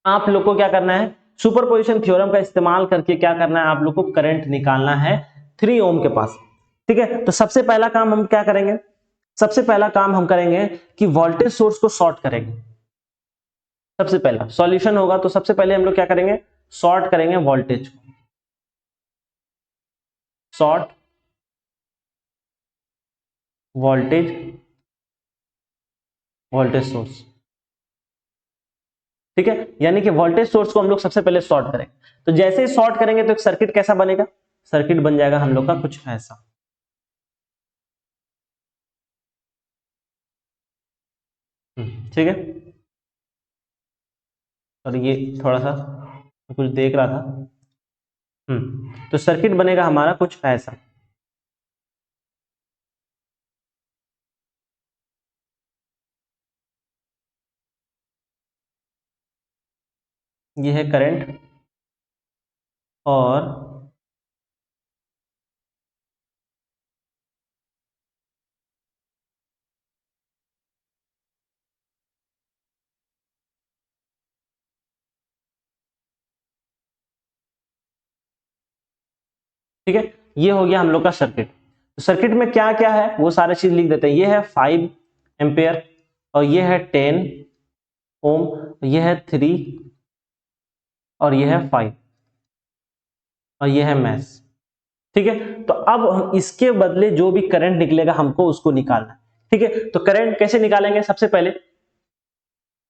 आप लोग को क्या करना है, सुपरपोजिशन थ्योरम का इस्तेमाल करके क्या करना है, आप लोग को करंट निकालना है 3 ओम के पास, ठीक है। तो सबसे पहला काम हम क्या करेंगे, सबसे पहला काम हम करेंगे कि वोल्टेज सोर्स को शॉर्ट करेंगे। सबसे पहला सॉल्यूशन होगा, तो सबसे पहले हम लोग क्या करेंगे, शॉर्ट करेंगे वोल्टेज को, शॉर्ट वोल्टेज, वोल्टेज सोर्स, ठीक है। यानी कि वोल्टेज सोर्स को हम लोग सबसे पहले शॉर्ट करेंगे। तो जैसे ही शॉर्ट करेंगे तो एक सर्किट कैसा बनेगा, सर्किट बन जाएगा हम लोग का कुछ ऐसा, ठीक है। और ये थोड़ा सा कुछ देख रहा था, तो सर्किट बनेगा हमारा कुछ ऐसा, ये है करंट और ठीक है, ये हो गया हम लोग का सर्किट। तो सर्किट में क्या क्या है वो सारे चीज लिख देते हैं। ये है 5 एम्पेयर और ये है 10 ओम, ये है 3 और ये है 5 और ये है मैथ, ठीक है। तो अब हम इसके बदले जो भी करंट निकलेगा हमको उसको निकालना है, ठीक है। तो करंट कैसे निकालेंगे, सबसे पहले,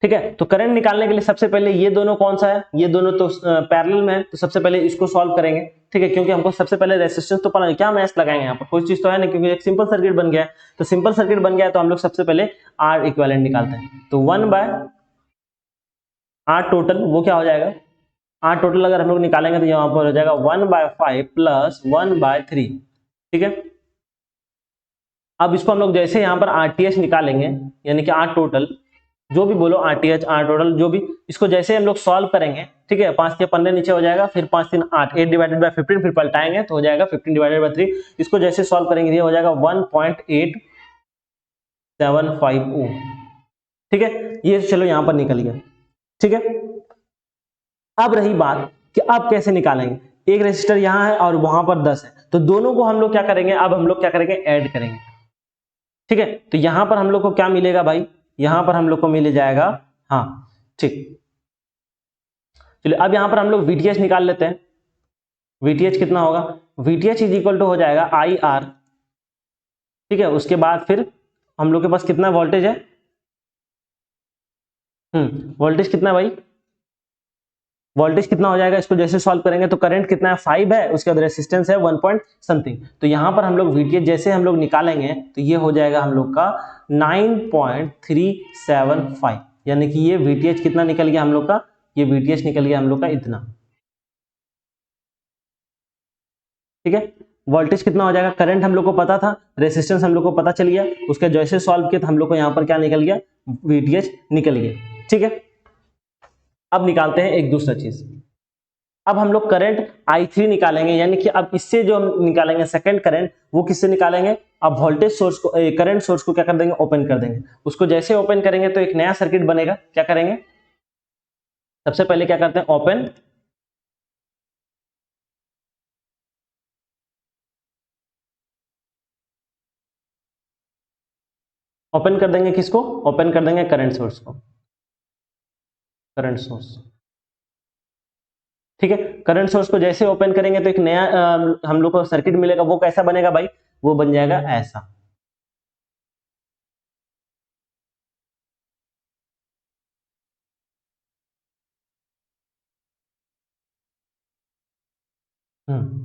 ठीक है। तो करंट निकालने के लिए सबसे पहले ये दोनों कौन सा है, ये दोनों तो पैरेलल में है, तो सबसे पहले इसको सॉल्व करेंगे, ठीक है। क्योंकि हमको सबसे पहले रेजिस्टेंस तो पता नहीं क्या मैथ लगाएंगे, यहाँ पर कोई चीज तो है नहीं, क्योंकि एक सिंपल सर्किट बन गया है। तो सिंपल सर्किट बन गया है तो हम लोग सबसे पहले आर इक्विवेलेंट निकालते हैं। तो 1/R टोटल वो क्या हो जाएगा, आर टोटल अगर हम लोग निकालेंगे तो यहाँ पर हो जाएगा 1/5 प्लस 1/3, ठीक है। अब इसको हम लोग जैसे यहाँ पर RTH निकालेंगे, यानी कि आर टोटल, जो भी बोलो RTH आर टोटल जो भी, इसको जैसे हम लोग सॉल्व करेंगे, ठीक है। 5 के 15 नीचे हो जाएगा, फिर 5 3 8, 8 डिवाइडेड बाय 15, फिर पलटाएंगे तो हो जाएगा 15 डिवाइडेड बाय 3। इसको जैसे सॉल्व करेंगे ये हो जाएगा 1.875 ओम, ठीक है। ये चलो यहाँ पर निकल गया, ठीक है। अब रही बात कि अब कैसे निकालेंगे, एक रेजिस्टर यहाँ है और वहां पर 10 है, तो दोनों को हम लोग क्या करेंगे, अब हम लोग क्या करेंगे, ऐड करेंगे, ठीक है। तो यहां पर हम लोग को क्या मिलेगा भाई, यहां पर हम लोग को मिल जाएगा, हाँ ठीक। चलिए अब यहां पर हम लोग VTH निकाल लेते हैं। VTH कितना होगा, VTH इज इक्वल टू हो जाएगा IR, ठीक है। उसके बाद फिर हम लोग के पास कितना वोल्टेज है, वोल्टेज कितना है भाई, वोल्टेज कितना हो जाएगा, इसको जैसे सॉल्व करेंगे तो करंट कितना है 5 है, उसके बाद रेसिस्टेंस है 1 पॉइंट समथिंग। तो यहां पर हम लोग VTH जैसे हम लोग निकालेंगे तो ये हो जाएगा हम लोग का 9.375, यानी कि ये VTH कितना निकल गया हम लोग का, ये VTH निकल गया हम लोग का इतना, ठीक है। वोल्टेज कितना हो जाएगा, करंट हम लोग को पता था, रेसिस्टेंस हम लोग को पता चल गया, उसके जैसे सॉल्व किया तो हम लोग को यहाँ पर क्या निकल गया, VTH निकल गया, ठीक है। अब निकालते हैं एक दूसरा चीज, अब हम लोग करंट I3 निकालेंगे, यानी कि अब इससे जो हम निकालेंगे सेकंड करंट, वो किससे निकालेंगे, अब वोल्टेज सोर्स को, करंट सोर्स को क्या कर देंगे, ओपन कर देंगे। उसको जैसे ओपन करेंगे तो एक नया सर्किट बनेगा, क्या करेंगे, सबसे पहले क्या करते हैं, ओपन, ओपन कर देंगे किसको, ओपन कर देंगे करंट सोर्स को, करंट सोर्स, ठीक है। करंट सोर्स को जैसे ओपन करेंगे तो एक नया हम लोग को सर्किट मिलेगा, वो कैसा बनेगा भाई, वो बन जाएगा ऐसा,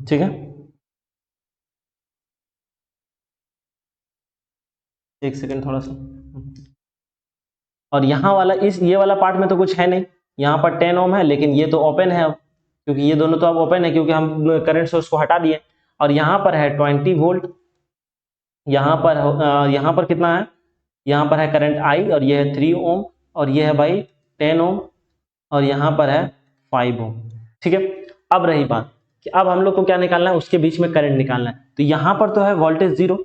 ठीक है। एक सेकंड थोड़ा सा, और यहाँ वाला इस ये वाला पार्ट में तो कुछ है नहीं, यहाँ पर 10 ओम है, लेकिन ये तो ओपन है अब, क्योंकि ये दोनों तो अब ओपन है, क्योंकि हम करंट सोर्स को हटा दिए। और यहाँ पर है 20 वोल्ट, यहाँ पर कितना है, यहाँ पर है करंट I और ये है 3 ओम और ये है भाई 10 ओम और यहाँ पर है 5 ओम। ठीक है, अब रही बात कि अब हम लोग को क्या निकालना है, उसके बीच में करंट निकालना है। तो यहां पर तो है वोल्टेज 0,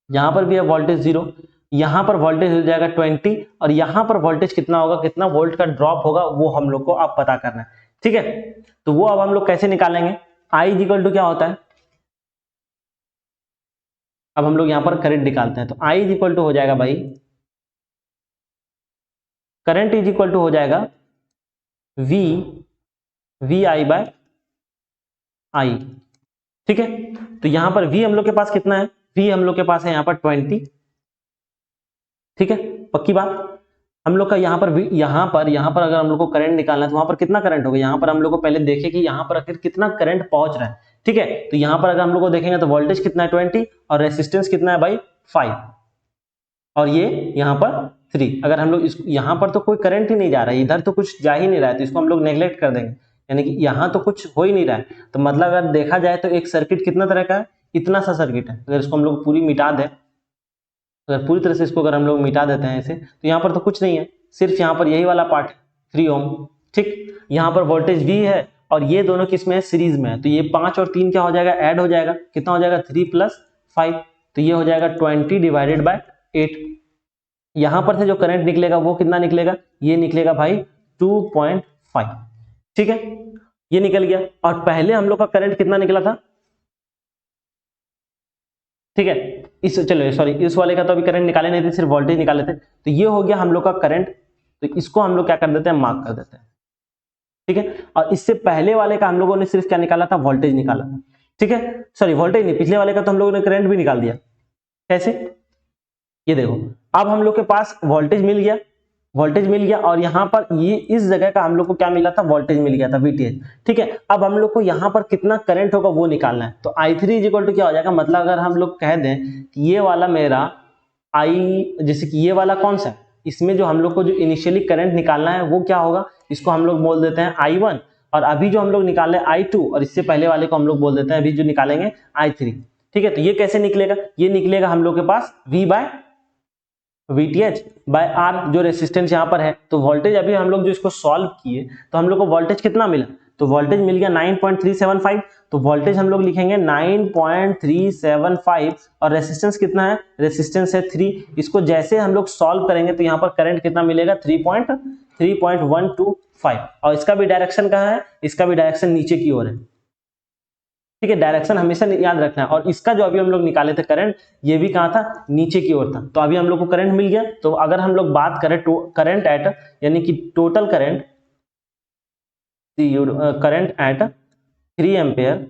यहां पर भी है वोल्टेज 0, यहां पर वोल्टेज हो जाएगा 20 और यहां पर वोल्टेज कितना होगा, कितना वोल्ट का ड्रॉप होगा वो हम लोग को अब पता करना है। ठीक है, तो वो अब हम लोग कैसे निकालेंगे, I इक्वल टू क्या होता है, अब हम लोग यहां पर करंट निकालते हैं। तो I इक्वल टू हो जाएगा भाई, करंट इज इक्वल टू हो जाएगा वी आई बाय आई। ठीक है, तो यहां पर V हम लोग के पास कितना है, V हम लोग के पास है यहां पर 20। ठीक है, पक्की बात। हम लोग का यहाँ पर यहाँ पर अगर हम लोग को करंट निकालना है तो वहां पर कितना करंट होगा, यहाँ पर हम लोग को पहले देखें कि यहाँ पर आखिर कितना करंट पहुंच रहा है। ठीक है, तो यहाँ पर अगर हम लोग को देखेंगे तो वोल्टेज कितना है 20 और रेसिस्टेंस कितना है भाई 5 और ये यहाँ पर 3। अगर हम लोग यहाँ पर तो कोई करंट ही नहीं जा रहा है, इधर तो कुछ जा ही नहीं रहा है, तो इसको हम लोग नेग्लेक्ट कर देंगे, यानी कि यहाँ तो कुछ हो ही नहीं रहा है। तो मतलब अगर देखा जाए तो एक सर्किट कितना तरह का है, इतना सा सर्किट है। अगर इसको हम लोग पूरी मिटा दें, अगर पूरी तरह से इसको अगर हम लोग मिटा देते हैं ऐसे, तो यहाँ पर तो कुछ नहीं है, सिर्फ यहाँ पर यही वाला पार्ट 3 ओम। ठीक, यहाँ पर वोल्टेज V है और ये दोनों किस में है, सीरीज में है। तो ये 5 और 3 क्या हो जाएगा, ऐड हो जाएगा, कितना हो जाएगा 3 + 5, तो ये हो जाएगा 20 डिवाइडेड बाय 8। यहाँ पर से जो करंट निकलेगा वो कितना निकलेगा, ये निकलेगा भाई 2.5। ठीक है, ये निकल गया। और पहले हम लोग का करंट कितना निकला था, ठीक है, इस वाले का तो अभी करंट निकाले नहीं थे, सिर्फ वोल्टेज निकाले थे। तो ये हो गया हम लोग का करंट, तो इसको हम लोग क्या कर देते हैं, मार्क कर देते हैं। ठीक है, और इससे पहले वाले का हम लोगों ने सिर्फ क्या निकाला था, वोल्टेज निकाला था। ठीक है, सॉरी वोल्टेज नहीं, पिछले वाले का तो हम लोगों ने करंट भी निकाल दिया। कैसे, ये देखो, अब हम लोग के पास वोल्टेज मिल गया, और यहाँ पर ये इस जगह का हम लोग को क्या मिला था, वोल्टेज मिल गया था VTH। ठीक है, अब हम लोग को यहाँ पर कितना करंट होगा वो निकालना है। तो I3 इक्वल टू क्या हो जाएगा, मतलब अगर हम लोग कह दें कि ये वाला मेरा जैसे कि ये वाला कौन सा है, इसमें जो हम लोग को जो इनिशियली करंट निकालना है वो क्या होगा, इसको हम लोग बोल देते हैं I1, और अभी जो हम लोग निकाले I2, और इससे पहले वाले को हम लोग बोल देते हैं अभी जो निकालेंगे I3। ठीक है, तो ये कैसे निकलेगा, ये निकलेगा हम लोग के पास VTH बाय R, जो रेसिस्टेंस यहाँ पर है। तो वोल्टेज अभी हम लोग जो इसको सॉल्व किए तो हम लोग को वोल्टेज कितना मिला, तो वोल्टेज मिल गया 9.375। तो वोल्टेज हम लोग लिखेंगे 9.375 और रेसिस्टेंस कितना है, रेसिस्टेंस है 3। इसको जैसे हम लोग सॉल्व करेंगे तो यहाँ पर करंट कितना मिलेगा, 3.125। और इसका भी डायरेक्शन कहाँ है, इसका भी डायरेक्शन नीचे की ओर है। ठीक है, डायरेक्शन हमेशा याद रखना है। और इसका जो अभी हम लोग निकाले थे करंट, ये भी कहाँ था, नीचे की ओर था। तो अभी हम लोग को करंट मिल गया। तो अगर हम लोग बात करें करंट एट, यानी कि टोटल करंट एट 3 एम्पेयर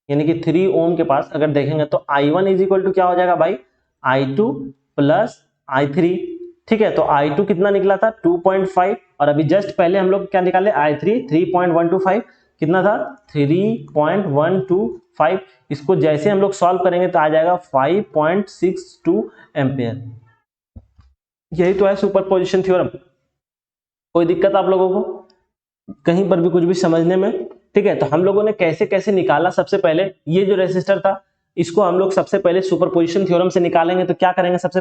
यानी कि 3 ओम के पास अगर देखेंगे तो I1 इज इक्वल टू क्या हो जाएगा भाई, I2 प्लस I3। ठीक है, तो I2 कितना निकला था 2.5 और अभी जस्ट पहले हम लोग क्या निकाले I3 3.125, कितना था 3.125। इसको जैसे हम लोग सॉल्व करेंगे तो आ जाएगा 5.62 एम्पेयर। यही तो है सुपरपोजिशन थ्योरम। कोई दिक्कत आप लोगों को कहीं पर भी कुछ भी समझने में? ठीक है, तो हम लोगों ने कैसे कैसे निकाला, सबसे पहले ये जो रेसिस्टर था इसको हम लोग सबसे पहले सुपरपोजिशन थ्योरम से निकालेंगे। तो क्या करेंगे, सबसे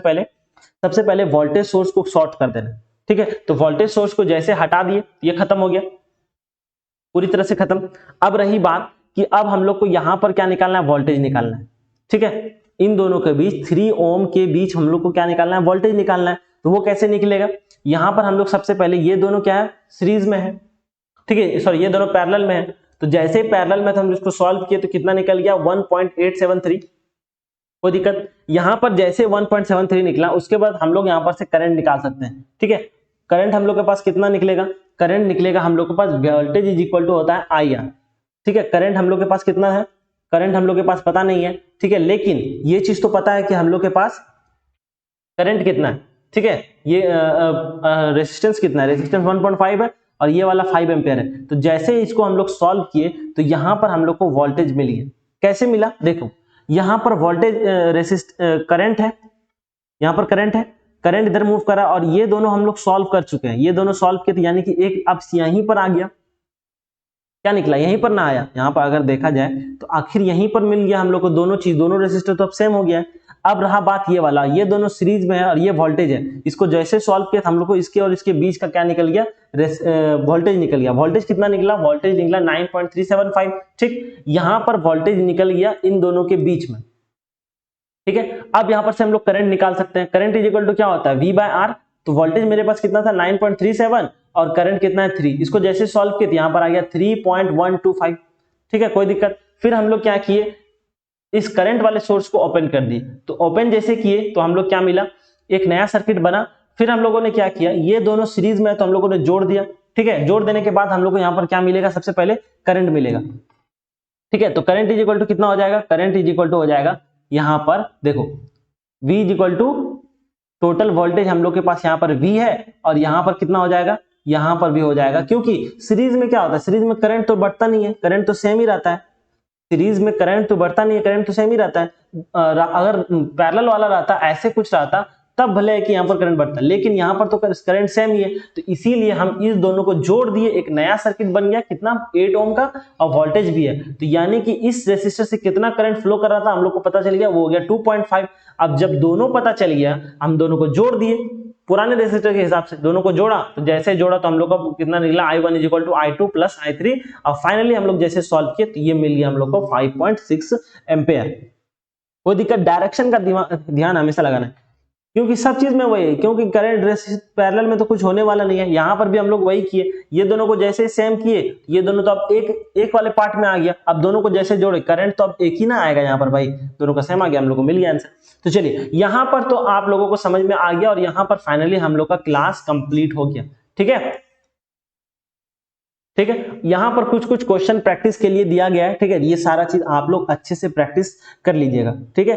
पहले वोल्टेज सोर्स को शॉर्ट कर देना। ठीक है, तो वोल्टेज सोर्स को जैसे हटा दिए ये खत्म हो गया, पूरी तरह से खत्म। अब रही बात कि अब हम लोग को यहां पर क्या निकालना है, वोल्टेज निकालना है। ठीक है, इन दोनों के बीच 3 ओम के बीच हम लोग को क्या निकालना है, वोल्टेज निकालना है। तो वो कैसे निकलेगा, यहां पर हम लोग सबसे पहले ये दोनों क्या है, सीरीज में है। ठीक है, सॉरी ये दोनों पैरेलल में है। तो जैसे पैरेलल में हम इसको सॉल्व किए तो कितना निकल गया 1.873। कोई दिक्कत, यहां पर जैसे 1.73 निकला उसके बाद हम लोग यहां पर से करंट निकाल सकते हैं। ठीक है, करंट हम लोग के पास कितना निकलेगा, करंट निकलेगा हम लोग के पास, वोल्टेज इज इक्वल टू होता है IR। ठीक है, करंट हम लोग के पास कितना है, करंट हम लोग के पास पता नहीं है। ठीक है, लेकिन ये चीज तो पता है कि हम लोग के पास करंट कितना है। ठीक है, ये रेजिस्टेंस कितना है, रेजिस्टेंस 1.5 है और ये वाला 5 एम्पेयर है। तो जैसे इसको हम लोग सॉल्व किए तो यहां पर हम लोग को वोल्टेज मिल गया। कैसे मिला, देखो यहां पर वोल्टेज करंट है, यहां पर करंट है, करंट इधर मूव करा और ये दोनों हम लोग सॉल्व कर चुके हैं। ये दोनों सॉल्व किए यानी कि एक अब यहीं पर आ गया, क्या निकला, यहीं पर ना आया। यहां पर अगर देखा जाए तो आखिर यहीं पर मिल गया हम लोग को दोनों चीज, दोनों रेसिस्टर तो अब सेम हो गया है। अब रहा बात ये वाला, ये दोनों सीरीज में है और ये वोल्टेज है, इसको जैसे सॉल्व किया था हम लोग को इसके और इसके बीच का क्या निकल गया, वोल्टेज निकल गया। वोल्टेज कितना निकला, वोल्टेज निकला 9.375। ठीक, यहां पर वोल्टेज निकल गया इन दोनों के बीच में। ठीक है, अब यहां पर से हम लोग करंट निकाल सकते हैं। करंट इज इक्वल टू क्या होता है, V बाय R। तो वोल्टेज मेरे पास कितना था 9.37 और करंट कितना है 3। इसको जैसे सॉल्व किया यहां पर आ गया 3.125। ठीक है, कोई दिक्कत। फिर हम लोग क्या किए, इस करंट वाले सोर्स को ओपन कर दिए। तो ओपन जैसे किए तो हम लोग क्या मिला, एक नया सर्किट बना। फिर हम लोगों ने क्या किया, ये दोनों सीरीज में है तो हम लोगों ने जोड़ दिया। ठीक है, जोड़ देने के बाद हम लोग को यहाँ पर क्या मिलेगा, सबसे पहले करंट मिलेगा। ठीक है, तो करंट इज इक्वल टू कितना हो जाएगा, करंट इज इक्वल टू हो जाएगा यहां पर देखो V is equal to total voltage हम लोग के पास यहाँ पर V है और यहाँ पर कितना हो जाएगा, यहाँ पर भी हो जाएगा। क्योंकि सीरीज में क्या होता है, सीरीज में करंट तो बढ़ता नहीं है, करंट तो सेम ही रहता है। सीरीज में करंट तो बढ़ता नहीं है, करंट तो सेम ही रहता है। अगर पैरेलल वाला रहता, ऐसे कुछ रहता, तब भले है कि यहाँ पर करंट बढ़ता, लेकिन यहाँ पर तो करंट सेम ही है। तो इसीलिए हम इस दोनों को जोड़ दिए, एक नया सर्किट बन गया कितना, 8 ओम का, और वोल्टेज भी है। तो यानी कि इस रेसिस्टर से कितना करंट फ्लो कर रहा था हम लोग को पता चल गया, वो हो गया 2.5। अब जब दोनों पता चल गया, हम दोनों को जोड़ दिए पुराने रेसिस्टर के हिसाब से, दोनों को जोड़ा। तो जैसे जोड़ा तो हम लोग को कितना निकला, I1 is equal to I2 plus I3। और फाइनली हम लोग जैसे सॉल्व किए तो ये मिल गया हम लोग को 5.6 एम्पेयर। कोई दिक्कत, डायरेक्शन का ध्यान हमेशा लगाना है, क्योंकि सब चीज में वही है, क्योंकि करंट रेसिस्टर पैरेलल में तो कुछ होने वाला नहीं है। यहाँ पर भी हम लोग वही किए, ये दोनों को जैसे सेम किए, ये दोनों तो अब एक वाले पार्ट में आ गया। अब दोनों को जैसे जोड़े, करंट तो अब एक ही ना आएगा यहाँ पर भाई, दोनों का सेम आ गया, हम लोग को मिल गया आंसर। तो चलिए यहाँ पर तो आप लोगों को समझ में आ गया और यहाँ पर फाइनली हम लोग का क्लास कंप्लीट हो गया। ठीक है, ठीक है, यहाँ पर कुछ कुछ क्वेश्चन प्रैक्टिस के लिए दिया गया है। ठीक है, ये सारा चीज आप लोग अच्छे से प्रैक्टिस कर लीजिएगा। ठीक है,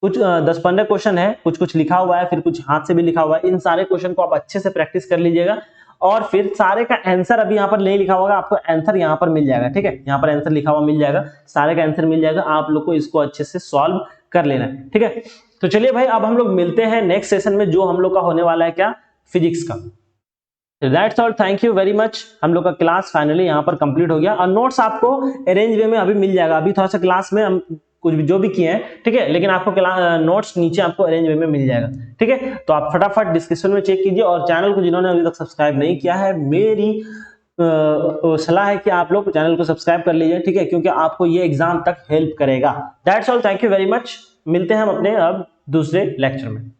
कुछ 10-15 क्वेश्चन है, कुछ कुछ लिखा हुआ है, फिर कुछ हाथ से भी लिखा हुआ है। इन सारे क्वेश्चन को आप अच्छे से प्रैक्टिस कर लीजिएगा और फिर सारे का आंसर अभी यहाँ पर नहीं लिखा होगा, आपको आंसर यहाँ पर मिल जाएगा। ठीक है, यहाँ पर आंसर लिखा हुआ मिल जाएगा, सारे का आंसर मिल जाएगा, आप लोग को इसको अच्छे से सॉल्व कर लेना है। ठीक है, तो चलिए भाई, अब हम लोग मिलते हैं नेक्स्ट सेशन में, जो हम लोग का होने वाला है क्या, फिजिक्स का। That's all, thank you very much. हम लोग का क्लास फाइनली यहाँ पर कंप्लीट हो गया और नोट्स आपको अरेंज वे में अभी मिल जाएगा। अभी थोड़ा सा क्लास में हम कुछ भी जो भी किए हैं, ठीक है, लेकिन आपको नोट्स नीचे आपको अरेंज वे में मिल जाएगा। ठीक है, तो आप फटाफट डिस्क्रिप्शन में चेक कीजिए और चैनल को जिन्होंने अभी तक सब्सक्राइब नहीं किया है, मेरी सलाह है कि आप लोग चैनल को सब्सक्राइब कर लीजिए। ठीक है, क्योंकि आपको ये एग्जाम तक हेल्प करेगा। That's all, thank you very much. मिलते हैं हम अपने अब दूसरे लेक्चर में।